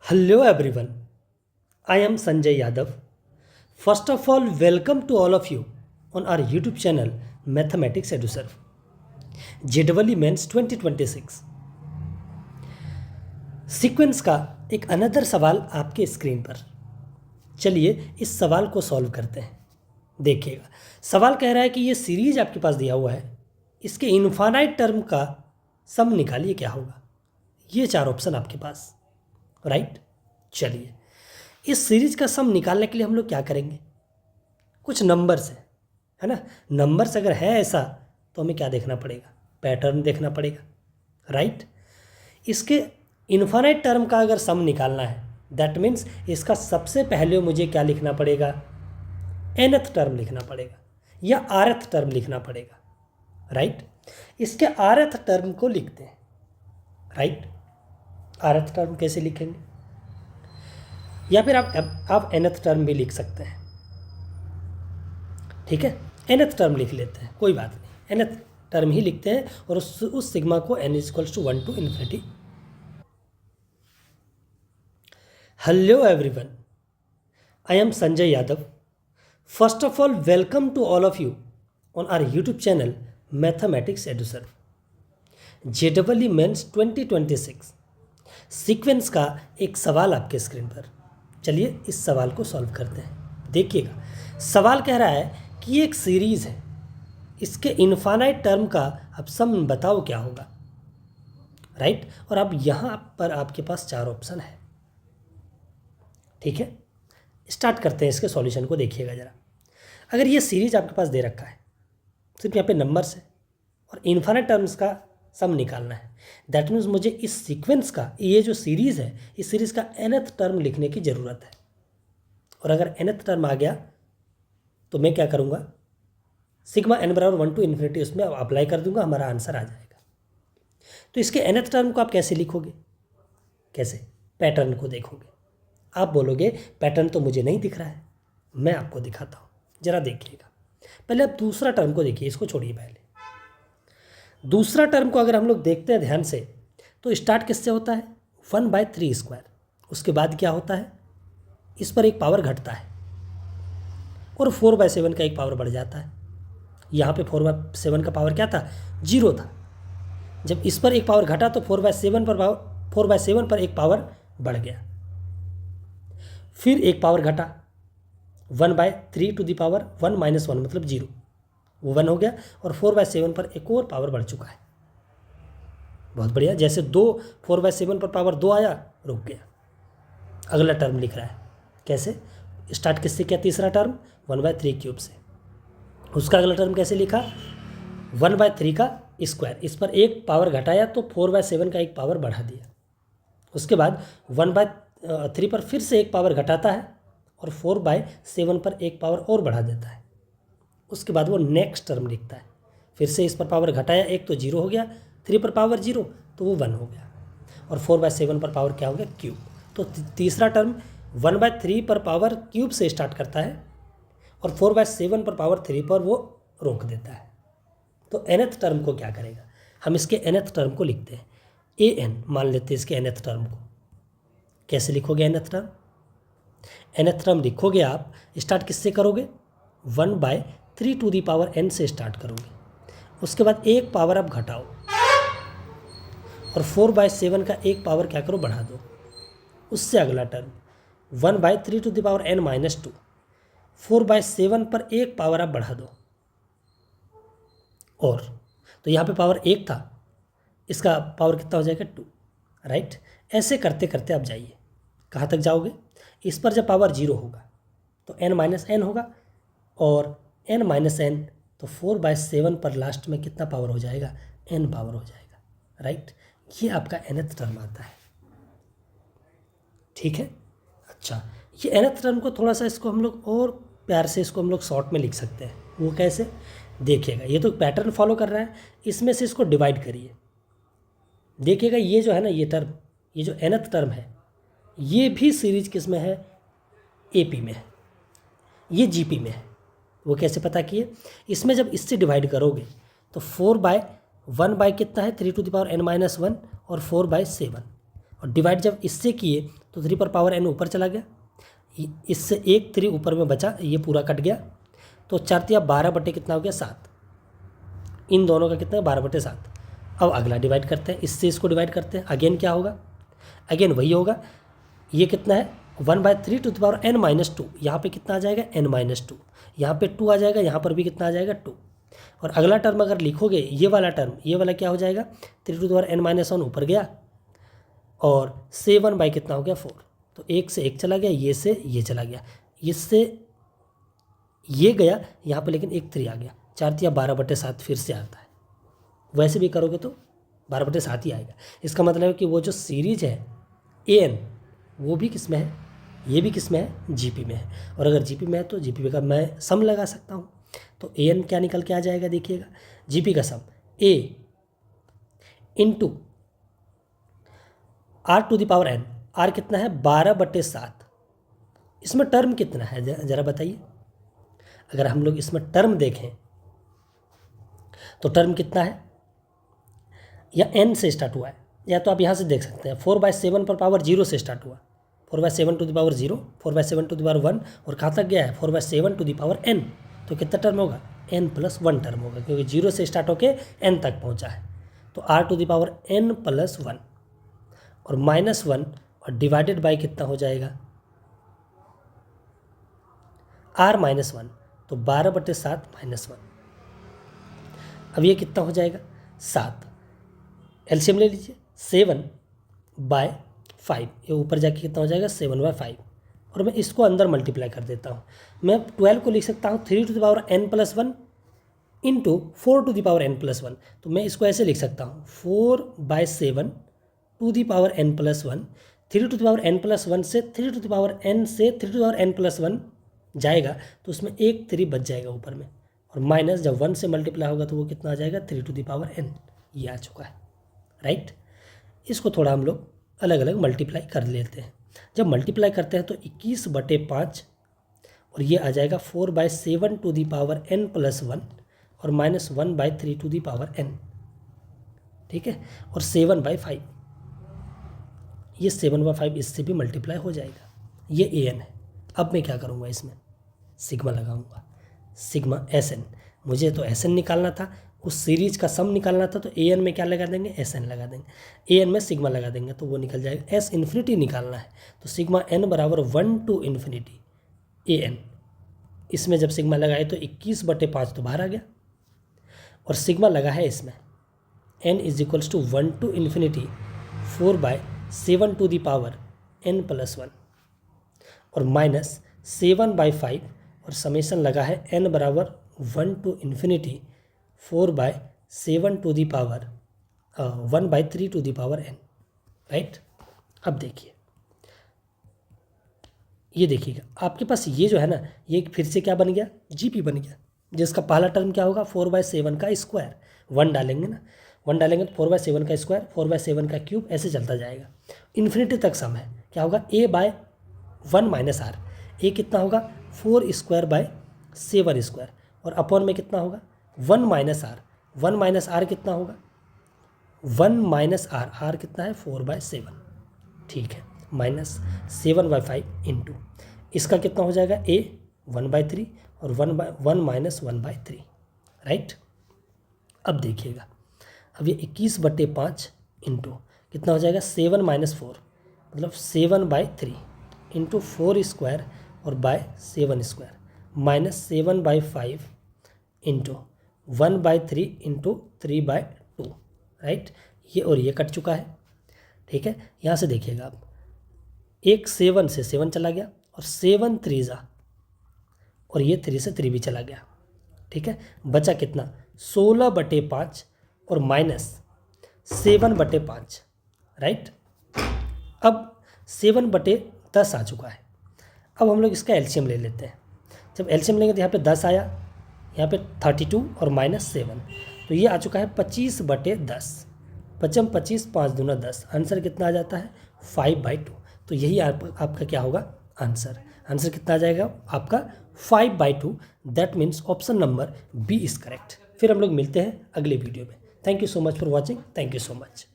Hello everyone, I am Sanjay Yadav. First of all, welcome to all of you on our YouTube channel Mathematics EduServe. JEE Mains 2026 sequence का एक another सवाल आपके screen पर। चलिए इस सवाल को सॉल्व करते हैं। देखिएगा, सवाल कह रहा है कि ये सीरीज आपके पास दिया हुआ है, इसके इनफाइनाइट टर्म का सम निकालिए क्या होगा। ये चार ऑप्शन आपके पास, राइट। चलिए इस सीरीज का सम निकालने के लिए हम लोग क्या करेंगे, कुछ नंबर्स है ना। नंबर्स अगर है ऐसा तो हमें क्या देखना पड़ेगा, पैटर्न देखना पड़ेगा, राइट। इसके इनफाइनाइट टर्म का अगर सम निकालना है दैट मीन्स इसका सबसे पहले मुझे क्या लिखना पड़ेगा, nth टर्म लिखना पड़ेगा या rth टर्म लिखना पड़ेगा, राइट। इसके rth टर्म को लिखते हैं, राइट। rth टर्म कैसे लिखेंगे, या फिर आप nth टर्म भी लिख सकते हैं, ठीक है। nth टर्म लिख लेते हैं, कोई बात नहीं, nth टर्म ही लिखते हैं और उस सिग्मा को n = 1 to infinity। Hello everyone, I am Sanjay Yadav. First of all, welcome to all of you on our YouTube channel mathematics EduServe। JEE Mains 2026 sequence का एक सवाल आपके स्क्रीन पर। चलिए इस सवाल को सॉल्व करते हैं। देखिएगा, सवाल कह रहा है कि एक सीरीज़ है, इसके इनफाइनाइट टर्म का अब सम बताओ क्या होगा, राइट। और अब यहाँ पर आपके पास चार ऑप्शन है, ठीक है। स्टार्ट करते हैं इसके सॉल्यूशन को। देखिएगा ज़रा, अगर ये सीरीज आपके पास दे रखा है, सिर्फ यहाँ पे नंबर्स है और इनफाइनाइट टर्म्स का सम निकालना है, दैट मीन्स मुझे इस सीक्वेंस का, ये जो सीरीज़ है, इस सीरीज़ का nth टर्म लिखने की ज़रूरत है। और अगर nth टर्म आ गया तो मैं क्या करूँगा, सिग्मा n = 1 to infinity उसमें अप्लाई कर दूंगा, हमारा आंसर आ जाएगा। तो इसके nth टर्म को आप कैसे लिखोगे, कैसे, पैटर्न को देखोगे। आप बोलोगे पैटर्न तो मुझे नहीं दिख रहा है, मैं आपको दिखाता हूँ, ज़रा देखिएगा। पहले आप दूसरा टर्म को देखिए, इसको छोड़िए। पहले दूसरा टर्म को अगर हम लोग देखते हैं ध्यान से तो स्टार्ट किससे होता है, 1/3²। उसके बाद क्या होता है, इस पर एक पावर घटता है और 4/7 का एक पावर बढ़ जाता है। यहाँ पे 4/7 का पावर क्या था, 0 था। जब इस पर एक पावर घटा तो 4/7 पर एक पावर बढ़ गया। फिर एक पावर घटा, 1/3 to the power 1 - 1 मतलब 0, वो 1 हो गया। और 4/7 पर एक और पावर बढ़ चुका है। बहुत बढ़िया, जैसे 4/7 पर पावर 2 आया, रुक गया। अगला टर्म लिख रहा है, कैसे, स्टार्ट किससे किया, तीसरा टर्म 1/3³ से। उसका अगला टर्म कैसे लिखा, 1/3 का स्क्वायर। इस पर एक पावर घटाया तो 4/7 का एक पावर बढ़ा दिया। उसके बाद 1/3 पर फिर से एक पावर घटाता है और 4/7 पर एक पावर और बढ़ा देता है। उसके बाद वो नेक्स्ट टर्म लिखता है, फिर से इस पर पावर घटाया एक तो 0 हो गया, 3 पर पावर 0 तो वो 1 हो गया, और 4/7 पर पावर क्या हो गया, क्यूब। तो तीसरा टर्म 1/3 पर पावर क्यूब से स्टार्ट करता है और 4/7 पर पावर 3 पर वो रोक देता है। तो nth टर्म को क्या करेगा, हम इसके nth टर्म को लिखते हैं, an मान लेते हैं इसके nth टर्म को। कैसे लिखोगे nth टर्म, nth टर्म लिखोगे आप, स्टार्ट किससे करोगे, 1/3 to the power n से स्टार्ट करोगे। उसके बाद एक पावर आप घटाओ और 4/7 का एक पावर क्या करो, बढ़ा दो। उससे अगला term 1/3 to the power n - 2, 4/7 पर एक पावर आप बढ़ा दो। और तो यहाँ पे पावर 1 था, इसका पावर कितना हो जाएगा, 2, राइट। ऐसे करते करते आप जाइए, कहाँ तक जाओगे, इस पर जब पावर 0 होगा तो n - n होगा, और n - n तो 4/7 पर लास्ट में कितना पावर हो जाएगा, n पावर हो जाएगा, राइट। ये आपका nth टर्म आता है, ठीक है। अच्छा, ये nth टर्म को थोड़ा सा इसको हम लोग और प्यार से इसको हम लोग शॉर्ट में लिख सकते हैं। वो कैसे, देखिएगा, ये तो पैटर्न फॉलो कर रहा है, इसमें से इसको डिवाइड करिए। देखिएगा ये जो है ना, ये टर्म, ये जो nth टर्म है, ये भी सीरीज किस में है, AP में है, ये GP में है। वो कैसे पता किए, इसमें जब इससे डिवाइड करोगे तो 4/1 कितना है, 3 to the power n - 1 और 4/7, और डिवाइड जब इससे किए तो 3 पर पावर n ऊपर चला गया, इससे एक 3 ऊपर में बचा, ये पूरा कट गया, तो 4 12 बटे कितना हो गया 7। इन दोनों का कितना है 12/7। अब अगला डिवाइड करते हैं, इससे इसको डिवाइड करते हैं, अगेन क्या होगा, अगेन वही होगा, ये कितना है 1/3 टू द पावर n-2, यहाँ पे कितना आ जाएगा n-2, यहाँ पे 2 आ जाएगा, यहाँ पर भी कितना आ जाएगा 2। और अगला टर्म अगर लिखोगे ये वाला टर्म, ये वाला क्या हो जाएगा 3 टू द पावर n-1 ऊपर गया और 7 बाई कितना हो गया 4, तो 1 से 1 चला गया, ये से ये चला गया, इससे ये गया यहाँ पे, लेकिन एक 3 आ गया, 4 12/7 फिर से आता है। वैसे भी करोगे तो 12/7 ही आएगा। इसका मतलब है कि वो जो सीरीज है an वो भी किस में है, ये भी किस में है जीपी में है। और अगर जीपी में है तो जीपी का मैं सम लगा सकता हूँ, तो an क्या निकल के आ जाएगा देखिएगा, जीपी का sum a into r to the power n, r कितना है 12/7। इसमें टर्म कितना है ज़रा बताइए, अगर हम लोग इसमें टर्म देखें तो टर्म कितना है, या n से स्टार्ट हुआ है, या तो आप यहाँ से देख सकते हैं 4/7 पर पावर 0 से स्टार्ट हुआ, 4/7 to the power 0, 4/7 to the power 1, और कहाँ तक गया है 4/7 टू द पावर n, तो कितना टर्म होगा n+1 टर्म होगा, क्योंकि 0 से स्टार्ट होकर n तक पहुँचा है। तो r to the power n+1 और -1 और डिवाइडेड बाई कितना हो जाएगा r-1, तो 12/7 -1। अब ये कितना हो जाएगा 7, एलसीएम ले लीजिए 7/5, ये ऊपर जाके कितना हो जाएगा 7/5, और मैं इसको अंदर मल्टीप्लाई कर देता हूँ। मैं 12 को लिख सकता हूँ 3 to the power n+1 into 4 to the power n+1, तो मैं इसको ऐसे लिख सकता हूँ 4/7 to the power n+1, 3 to the power n+1 से 3 टू द पावर n से 3 टू द पावर n+1 जाएगा, तो उसमें एक 3 बच जाएगा ऊपर में, और माइनस जब 1 से मल्टीप्लाई होगा तो वो कितना आ जाएगा 3 टू द पावर n, ये आ चुका है, राइट। इसको थोड़ा हम लोग अलग अलग मल्टीप्लाई कर लेते हैं। जब मल्टीप्लाई करते हैं तो 21/5 और ये आ जाएगा 4/7 टू द पावर n+1 और -1/3 टू द पावर n, ठीक है, और 7/5, ये 7/5 इससे भी मल्टीप्लाई हो जाएगा, ये an है। अब मैं क्या करूँगा, इसमें सिग्मा लगाऊंगा, सिग्मा SN, मुझे तो SN निकालना था, उस सीरीज का सम निकालना था, तो an में क्या लगा देंगे SN लगा देंगे, an में सिग्मा लगा देंगे तो वो निकल जाएगा, S इन्फिनिटी निकालना है तो सिग्मा n बराबर 1 to इन्फिनिटी an। इसमें जब सिग्मा लगाए तो 21/5 तो बाहर आ गया, और सिग्मा लगा है इसमें n = 1 to infinity 4/7 to the power n+1 और -7/5, और समेशन लगा है n बराबर 1 to infinity 4/7 to the power 1/3 to the power n, right. अब देखिए, ये देखिएगा आपके पास ये जो है ना, ये फिर से क्या बन गया जीपी बन गया, जिसका पहला टर्म क्या होगा 4/7 का स्क्वायर, 1 डालेंगे ना, 1 डालेंगे तो 4/7 का स्क्वायर, 4/7 का क्यूब, ऐसे चलता जाएगा इन्फिनिटी तक सम है, क्या होगा a/1 - r, a कितना होगा 4²/7², और अपॉन में कितना होगा 1 - r, 1 - r कितना होगा 1 - r, r कितना है 4/7, ठीक है, -7/5 इंटू इसका कितना हो जाएगा a 1/3 और 1 - 3, राइट। अब देखिएगा, अब ये 21/5 इंटू कितना हो जाएगा 7 - 4, मतलब 7/3 इंटू 4² और /7² -7/5 इंटू 1/3 इंटू 3/2, राइट। ये और ये कट चुका है, ठीक है। यहाँ से देखिएगा आप, एक 7 से 7 चला गया, और 7 3 और ये 3 से 3 भी चला गया, ठीक है। बचा कितना 16/5 और -7/5, राइट। अब 7/10 आ चुका है। अब हम लोग इसका एलसीएम ले लेते हैं। जब एलसीएम लेंगे तो यहाँ पे 10 आया, यहाँ पे 32 और -7, तो ये आ चुका है 25/10, 25 25 5 दूना 10, आंसर कितना आ जाता है 5/2। तो यही आपका क्या होगा आंसर, आंसर कितना आ जाएगा आपका 5/2। That means option number B is correct. फिर हम लोग मिलते हैं अगले वीडियो में। Thank you so much for watching, thank you so much.